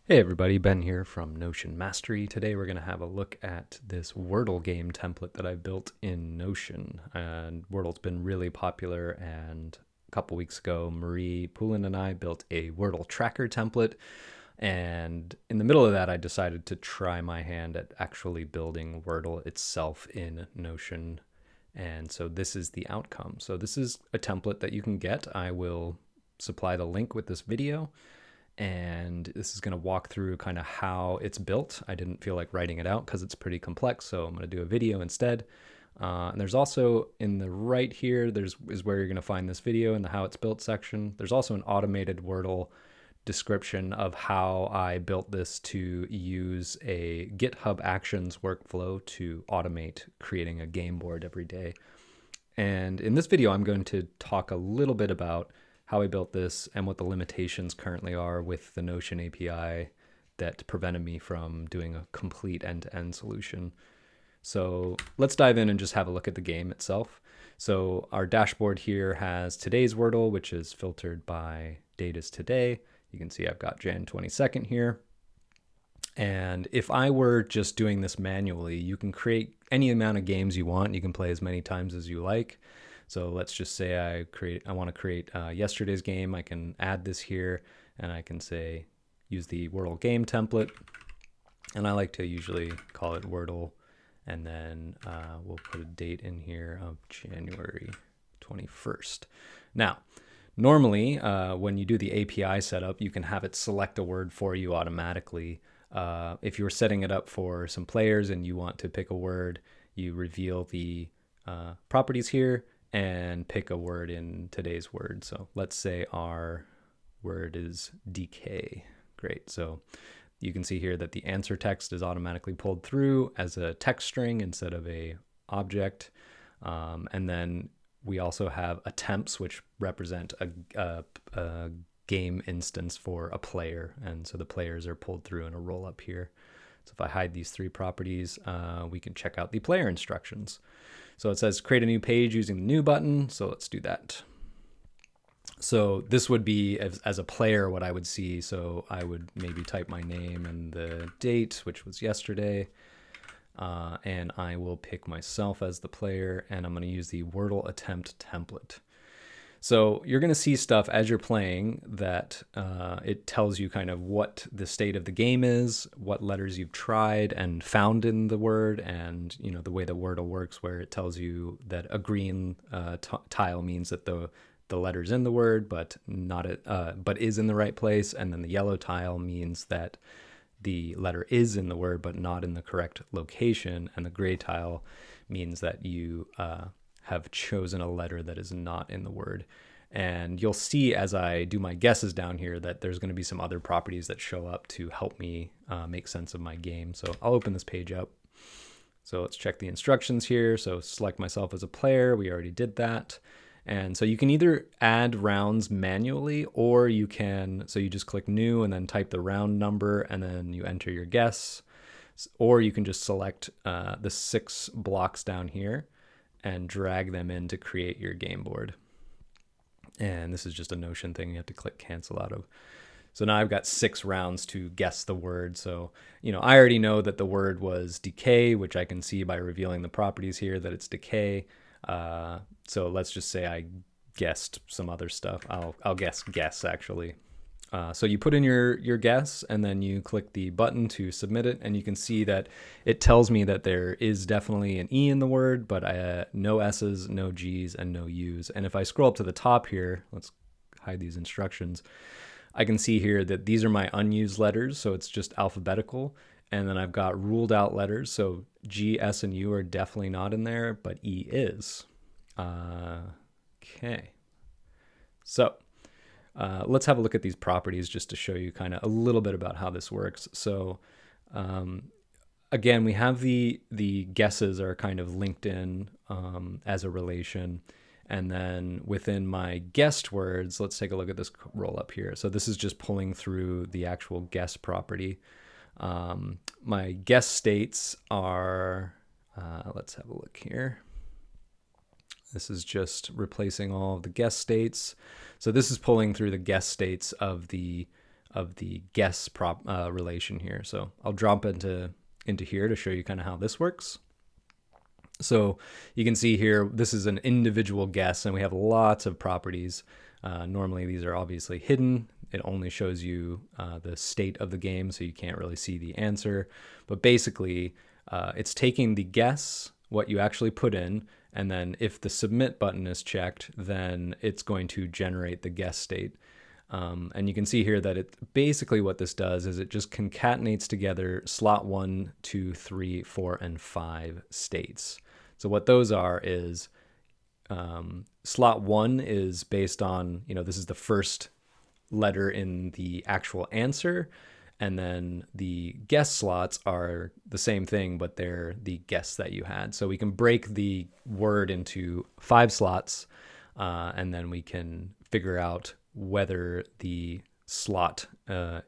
Hey everybody, Ben here from Notion Mastery. Today we're going to have a look at this Wordle game template that I built in Notion. And Wordle's been really popular, and a couple weeks ago Marie Poulin and I built a Wordle tracker template. And in the middle of that I decided to try my hand at actually building Wordle itself in Notion. And so this is the outcome. So this is a template that you can get. I will supply the link with this video, and this is going to walk through kind of how it's built. I didn't feel like writing it out because it's pretty complex, so I'm going to do a video instead. And there's also in the right here, is where you're going to find this video in the how it's built section. There's also an automated Wordle description of how I built this to use a GitHub Actions workflow to automate creating a game board every day. And in this video, I'm going to talk a little bit about how I built this and what the limitations currently are with the Notion API that prevented me from doing a complete end-to-end solution. So let's dive in and just have a look at the game itself. So our dashboard here has today's Wordle, which is filtered by date is today. You can see I've got Jan 22nd here. And if I were just doing this manually, you can create any amount of games you want. You can play as many times as you like. So let's just say I want to create yesterday's game. I can add this here, and I can say use the Wordle game template. And I like to usually call it Wordle, and then we'll put a date in here of January 21st. Now, normally when you do the API setup, you can have it select a word for you automatically. If you're setting it up for some players and you want to pick a word, you reveal the properties here and pick a word in today's word. So let's say our word is decay. Great. So you can see here that the answer text is automatically pulled through as a text string instead of a object. And then we also have attempts, which represent a game instance for a player. And so the players are pulled through in a roll up here. So if I hide these three properties, we can check out the player instructions. So it says create a new page using the new button. So let's do that. So this would be as a player what I would see. So I would maybe type my name and the date, which was yesterday. And I will pick myself as the player, and I'm going to use the Wordle attempt template. So you're going to see stuff as you're playing that it tells you kind of what the state of the game is, what letters you've tried and found in the word, and the way the Wordle works, where it tells you that a green tile means that the letter's in the word, but but is in the right place, and then the yellow tile means that the letter is in the word but not in the correct location, and the gray tile means that you have chosen a letter that is not in the word. And you'll see as I do my guesses down here that there's going to be some other properties that show up to help me make sense of my game. So I'll open this page up. So let's check the instructions here. So select myself as a player. We already did that. And so you can either add rounds manually, or you can, so you just click new and then type the round number and then you enter your guess. Or you can just select the 6 blocks down here and drag them in to create your game board. And this is just a Notion thing you have to click cancel out of. So now I've got 6 rounds to guess the word. So, I already know that the word was decay, which I can see by revealing the properties here that it's decay. So let's just say I guessed some other stuff. I'll guess actually. So you put in your guess, and then you click the button to submit it, and you can see that it tells me that there is definitely an E in the word, but no S's, no G's, and no U's. And if I scroll up to the top here, let's hide these instructions, I can see here that these are my unused letters, so it's just alphabetical. And then I've got ruled out letters, so G, S, and U are definitely not in there, but E is. Okay. So let's have a look at these properties just to show you kind of a little bit about how this works. So again, we have the guesses are kind of linked in as a relation. And then within my guessed words, let's take a look at this roll up here. So this is just pulling through the actual guess property. My guess states are, let's have a look here. This is just replacing all of the guess states. So this is pulling through the guess states of the guess relation here. So I'll drop into here to show you kind of how this works. So you can see here, this is an individual guess, and we have lots of properties. Normally these are obviously hidden. It only shows you the state of the game, so you can't really see the answer. But basically, it's taking the guess, what you actually put in, and then if the submit button is checked, then it's going to generate the guess state. And you can see here that it basically what this does is it just concatenates together slot 1, 2, 3, 4, and 5 states. So what those are is slot 1 is based on, this is the first letter in the actual answer. And then the guess slots are the same thing, but they're the guess that you had. So we can break the word into 5 slots, and then we can figure out whether the slot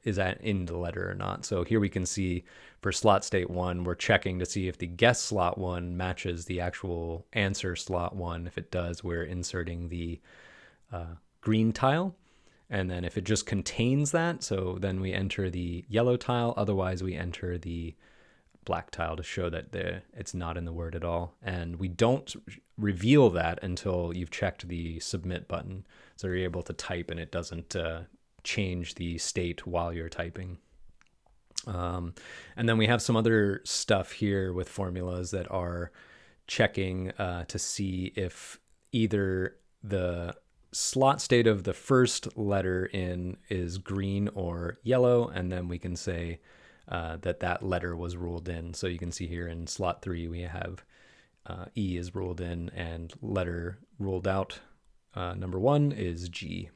is in the letter or not. So here we can see for slot state 1, we're checking to see if the guess slot 1 matches the actual answer slot 1. If it does, we're inserting the green tile. And then if it just contains that, so then we enter the yellow tile. Otherwise, we enter the black tile to show that it's not in the word at all. And we don't reveal that until you've checked the submit button. So you're able to type and it doesn't change the state while you're typing. And then we have some other stuff here with formulas that are checking to see if either the slot state of the first letter in is green or yellow, and then we can say that letter was ruled in. So you can see here in slot 3 we have E is ruled in, and letter ruled out number 1 is G.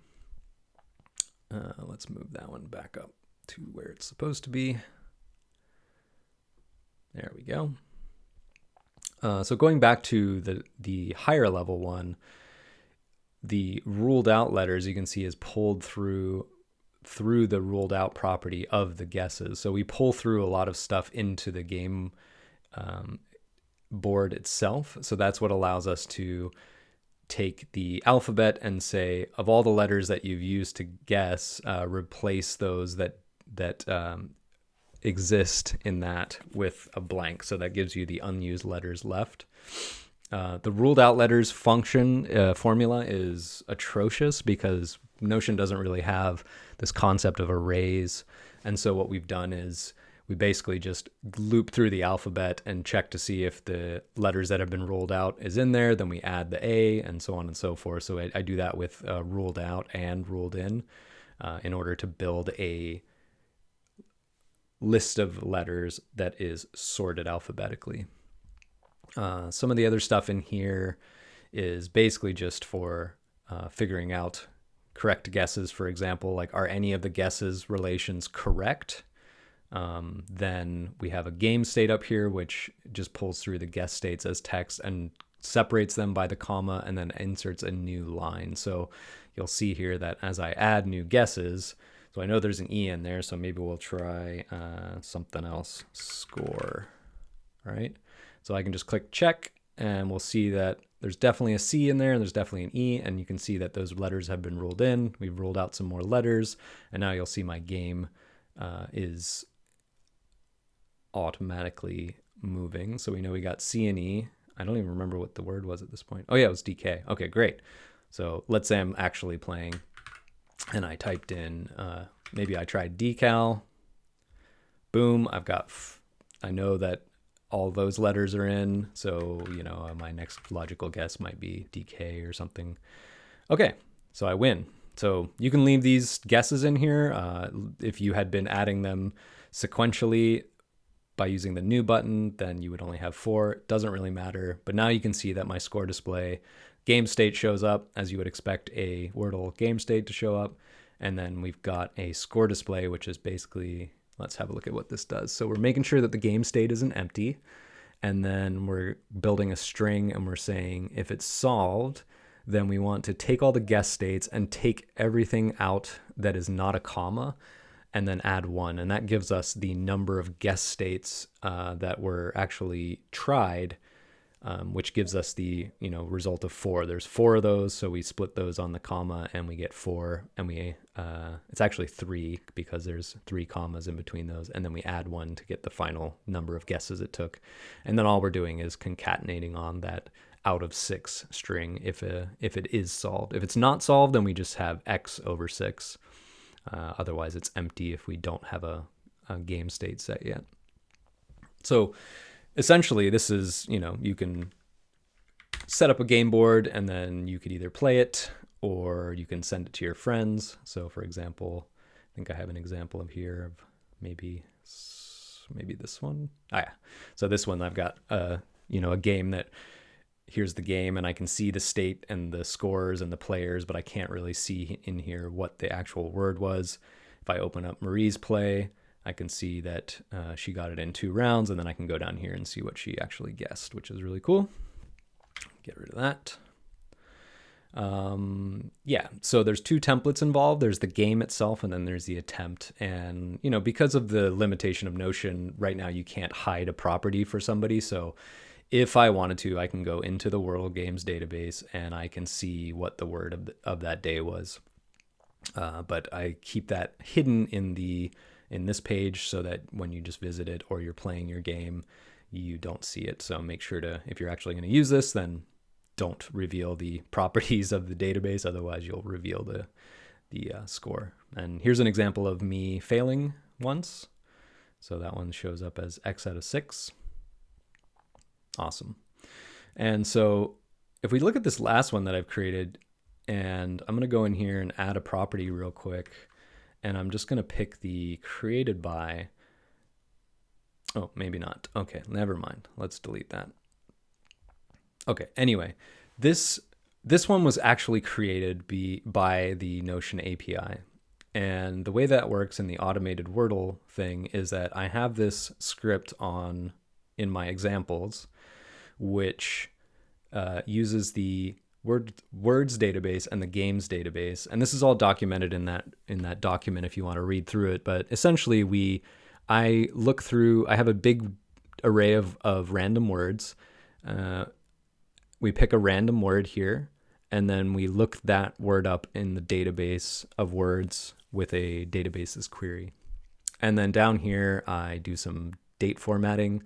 Let's move that one back up to where it's supposed to be. There we go. So going back to the higher level one, the ruled out letters you can see is pulled through the ruled out property of the guesses. So we pull through a lot of stuff into the game board itself. So that's what allows us to take the alphabet and say, of all the letters that you've used to guess, replace those that exist in that with a blank. So that gives you the unused letters left. The ruled out letters function formula is atrocious because Notion doesn't really have this concept of arrays. And so what we've done is we basically just loop through the alphabet and check to see if the letters that have been ruled out is in there. Then we add the A and so on and so forth. So I do that with ruled out and ruled in order to build a list of letters that is sorted alphabetically. Some of the other stuff in here is basically just for figuring out correct guesses. For example, like, are any of the guesses relations correct? Then we have a game state up here, which just pulls through the guess states as text and separates them by the comma and then inserts a new line. So you'll see here that as I add new guesses, so I know there's an E in there, so maybe we'll try something else, score, all right? So I can just click check and we'll see that there's definitely a C in there and there's definitely an E, and you can see that those letters have been ruled in. We've ruled out some more letters, and now you'll see my game is automatically moving. So we know we got C and E. I don't even remember what the word was at this point. Oh yeah, it was DK. Okay, great. So let's say I'm actually playing and I typed in, maybe I tried decal. Boom, I know that all those letters are in. So, my next logical guess might be DK or something. Okay, so I win. So you can leave these guesses in here. If you had been adding them sequentially by using the new button, then you would only have 4. It doesn't really matter. But now you can see that my score display game state shows up as you would expect a Wordle game state to show up. And then we've got a score display, which is basically, let's have a look at what this does. So we're making sure that the game state isn't empty. And then we're building a string and we're saying if it's solved, then we want to take all the guess states and take everything out that is not a comma and then add 1. And that gives us the number of guess states that were actually tried which gives us the result of 4. There's 4 of those, so we split those on the comma and we get 4, and it's actually 3 because there's 3 commas in between those, and then we add 1 to get the final number of guesses it took. And then all we're doing is concatenating on that out of 6 string if it is solved. If it's not solved, then we just have x over 6. Otherwise, it's empty if we don't have a game state set yet. So essentially, this is, you can set up a game board and then you could either play it or you can send it to your friends. So for example, I think I have an example of here of maybe this one. Yeah. So this one I've got, a game that here's the game and I can see the state and the scores and the players, but I can't really see in here what the actual word was. If I open up Marie's play, I can see that she got it in 2 rounds, and then I can go down here and see what she actually guessed, which is really cool. Get rid of that. So there's 2 templates involved. There's the game itself, and then there's the attempt. And, because of the limitation of Notion, right now you can't hide a property for somebody. So if I wanted to, I can go into the Wordle Games database, and I can see what the word of that day was. But I keep that hidden in this page so that when you just visit it or you're playing your game, you don't see it. So make sure to, if you're actually going to use this, then don't reveal the properties of the database. Otherwise, you'll reveal the score. And here's an example of me failing once. So that one shows up as x out of 6. Awesome. And so if we look at this last one that I've created, and I'm going to go in here and add a property real quick. And I'm just going to pick the created by. Oh, maybe not. Okay, never mind. Let's delete that. Okay, anyway, this one was actually created by the Notion API. And the way that works in the automated Wordle thing is that I have this script in my examples, which uses the words database and the games database, and this is all documented in that document if you want to read through it. But essentially, I look through. I have a big array of random words. We pick a random word here, and then we look that word up in the database of words with a databases query. And then down here, I do some date formatting,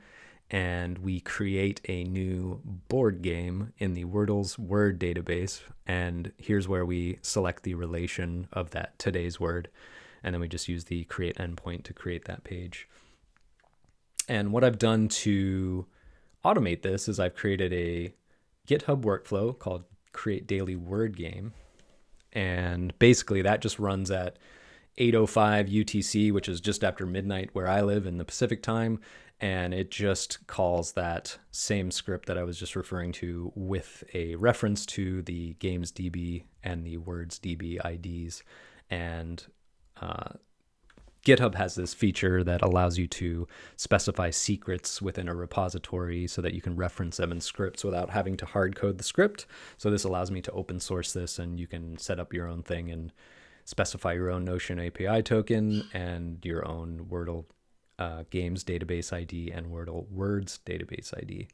and we create a new board game in the Wordle's word database. And here's where we select the relation of that today's word. And then we just use the create endpoint to create that page. And what I've done to automate this is I've created a GitHub workflow called Create Daily Word Game. And basically that just runs at 8:05 UTC, which is just after midnight where I live in the Pacific time. And it just calls that same script that I was just referring to with a reference to the games DB and the words DB IDs. And GitHub has this feature that allows you to specify secrets within a repository so that you can reference them in scripts without having to hard code the script. So this allows me to open source this, and you can set up your own thing and specify your own Notion API token and your own Wordle games database ID and Wordle words database ID.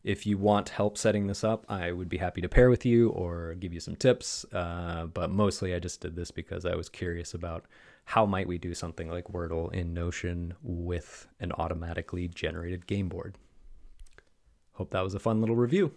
If you want help setting this up, I would be happy to pair with you or give you some tips. But mostly I just did this because I was curious about how might we do something like Wordle in Notion with an automatically generated game board. Hope that was a fun little review.